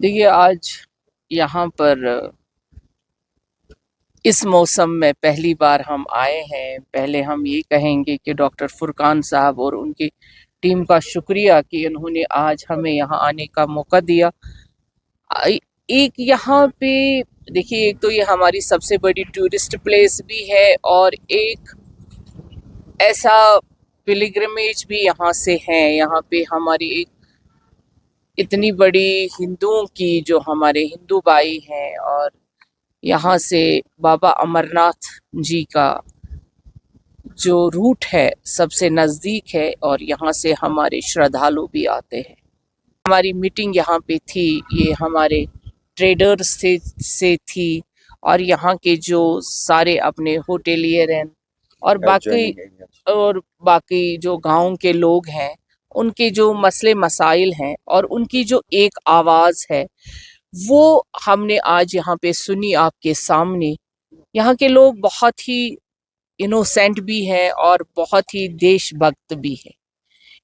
देखिए, आज यहाँ पर इस मौसम में पहली बार हम आए हैं। पहले हम ये कहेंगे कि डॉक्टर फुरकान साहब और उनकी टीम का शुक्रिया कि उन्होंने आज हमें यहाँ आने का मौका दिया। एक यहाँ पे देखिए, एक तो ये हमारी सबसे बड़ी टूरिस्ट प्लेस भी है और एक ऐसा पिलग्रिमेज भी यहाँ से है। यहाँ पे हमारी एक इतनी बड़ी हिंदुओं की जो हमारे हिंदू भाई हैं, और यहाँ से बाबा अमरनाथ जी का जो रूट है सबसे नज़दीक है, और यहाँ से हमारे श्रद्धालु भी आते हैं। हमारी मीटिंग यहाँ पे थी, ये हमारे ट्रेडर्स से थी, और यहाँ के जो सारे अपने होटेलियर हैं और बाकी जो गांव के लोग हैं, उनके जो मसले मसाइल हैं और उनकी जो एक आवाज़ है, वो हमने आज यहाँ पे सुनी आपके सामने। यहाँ के लोग बहुत ही इनोसेंट भी हैं और बहुत ही देशभक्त भी है।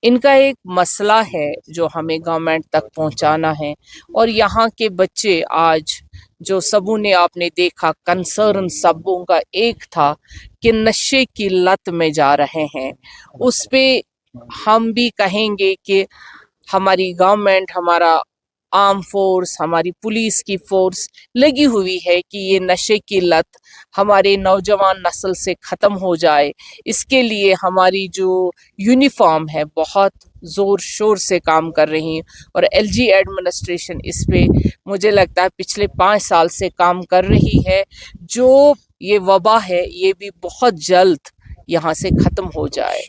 इनका एक मसला है जो हमें गवर्नमेंट तक पहुंचाना है, और यहाँ के बच्चे आज जो सबों ने आपने देखा, कंसर्न सबों का एक था कि नशे की लत में जा रहे हैं। उस पे हम भी कहेंगे कि हमारी गवर्नमेंट, हमारा आर्म फोर्स, हमारी पुलिस की फोर्स लगी हुई है कि ये नशे की लत हमारे नौजवान नस्ल से ख़त्म हो जाए। इसके लिए हमारी जो यूनिफॉर्म है बहुत ज़ोर शोर से काम कर रही है, और एलजी एडमिनिस्ट्रेशन इस पे मुझे लगता है पिछले 5 साल से काम कर रही है। जो ये वबा है ये भी बहुत जल्द यहाँ से ख़त्म हो जाए।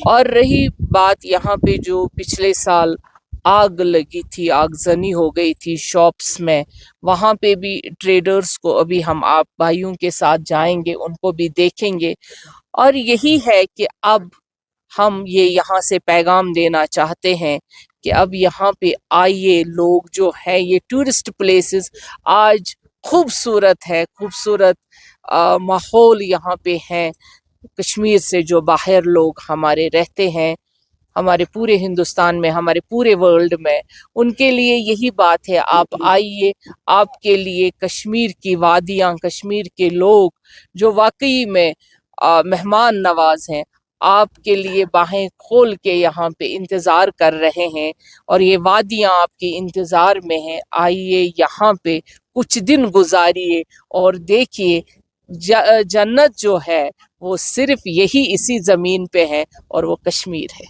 और रही बात यहाँ पे जो पिछले साल आग लगी थी, आगजनी हो गई थी शॉप्स में, वहाँ पे भी ट्रेडर्स को अभी हम आप भाइयों के साथ जाएंगे, उनको भी देखेंगे। और यही है कि अब हम ये यहाँ से पैगाम देना चाहते हैं कि अब यहाँ पे आइए लोग, जो है ये टूरिस्ट प्लेसेस आज खूबसूरत है, खूबसूरत माहौल यहाँ पे है। कश्मीर से जो बाहर लोग हमारे रहते हैं, हमारे पूरे हिंदुस्तान में, हमारे पूरे वर्ल्ड में, उनके लिए यही बात है, आप आइए। आपके लिए कश्मीर की वादियाँ, कश्मीर के लोग जो वाकई में मेहमान नवाज हैं, आपके लिए बाहें खोल के यहाँ पे इंतज़ार कर रहे हैं, और ये वादियाँ आपके इंतज़ार में हैं। आइए यहाँ पे कुछ दिन गुजारिए और देखिए जन्नत जो है वो सिर्फ यही इसी ज़मीन पे है, और वो कश्मीर है।